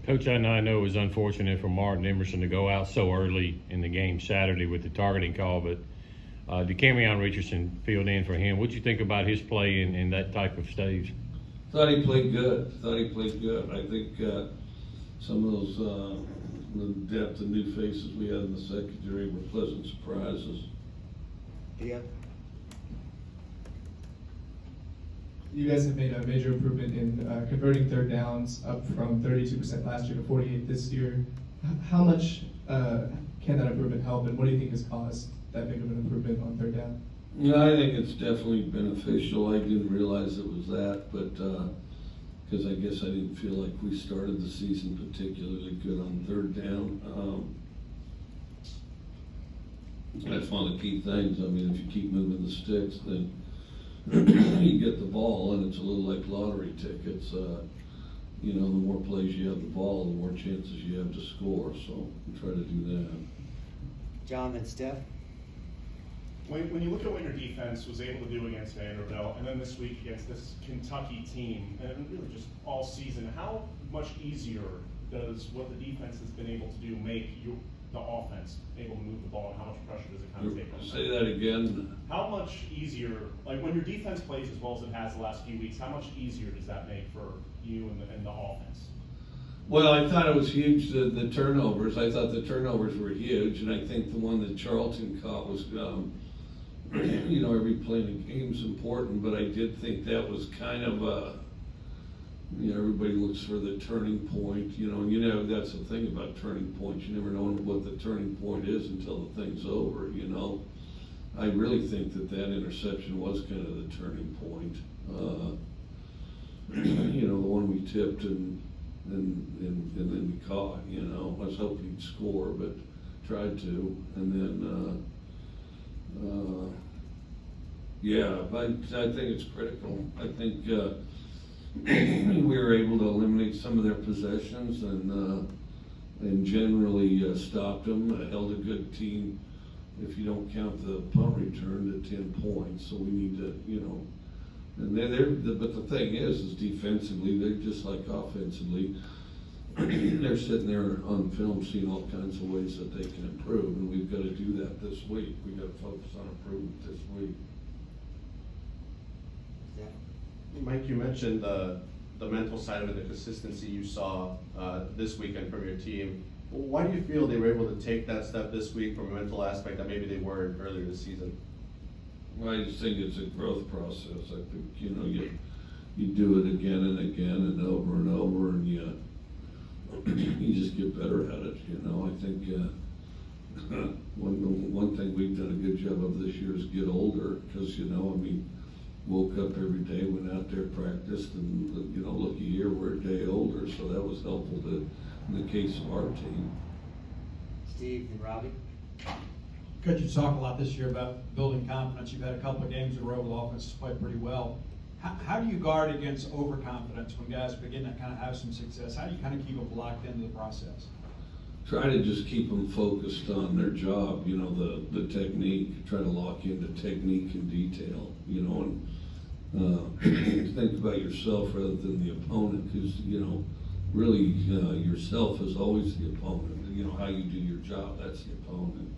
Coach, I know it was unfortunate for Martin Emerson to go out so early in the game Saturday with the targeting call, but DeCamion Richardson filled in for him. What do you think about his play in that type of stage? Thought he played good. I think some of those the depth and new faces we had in the secondary were pleasant surprises. Yeah. You guys have made a major improvement in converting third downs, up from 32% last year to 48% this year. How much can that improvement help, and what do you think has caused that big of an improvement on third down? Yeah, I think it's definitely beneficial. I didn't realize it was that, but because I guess I didn't feel like we started the season particularly good on third down. That's one of the key things. I mean, if you keep moving the sticks, then you get the ball, and it's a little like lottery tickets. You know, the more plays you have the ball, the more chances you have to score. So we try to do that. John and Steph. When you look at what your defense was able to do against Vanderbilt, and then this week against this Kentucky team, and really just all season, how much easier does what the defense has been able to do make the offense able to move the ball, and how much pressure does it kind of take on them? Say that again. How much easier, like when your defense plays as well as it has the last few weeks, how much easier does that make for you and the offense? Well, I thought it was huge, the turnovers. I thought the turnovers were huge, and I think the one that Charlton caught was, you know, every play in the game is important, but I did think that was kind of a, you know, everybody looks for the turning point, you know, that's the thing about turning points. You never know what the turning point is until the thing's over, you know. I really think that interception was kind of the turning point. You know, the one we tipped and then we caught, you know. I was hoping he'd score, but tried to. And then, yeah, I think it's critical. I think we were able to eliminate some of their possessions and generally stopped them. Held a good team, if you don't count the punt return, to 10 points. So we need to, you know, and but the thing is defensively, they're just like offensively. They're sitting there on film seeing all kinds of ways that they can improve, and we've got to do that this week. We've got to focus on improvement this week. Mike, you mentioned the mental side of it, the consistency you saw this weekend from your team. Why do you feel they were able to take that step this week from a mental aspect that maybe they weren't earlier this season? Well, I just think it's a growth process. I think, you know, you do it again and again and over, and you just get better at it. You know, I think one thing we've done a good job of this year is get older, because, you know, I mean, woke up every day, went out there, practiced, and, you know, look, a year we're a day older, so that was helpful in the case of our team. Steve and Robbie. Coach, you talk a lot this year about building confidence. You've had a couple of games in a row where the offense has played pretty well. How do you guard against overconfidence when guys begin to kind of have some success? How do you kind of keep them locked into the process? Try to just keep them focused on their job, you know, the technique. Try to lock into technique and detail, you know, and think about yourself rather than the opponent, because, you know, really yourself is always the opponent. You know, how you do your job, that's the opponent.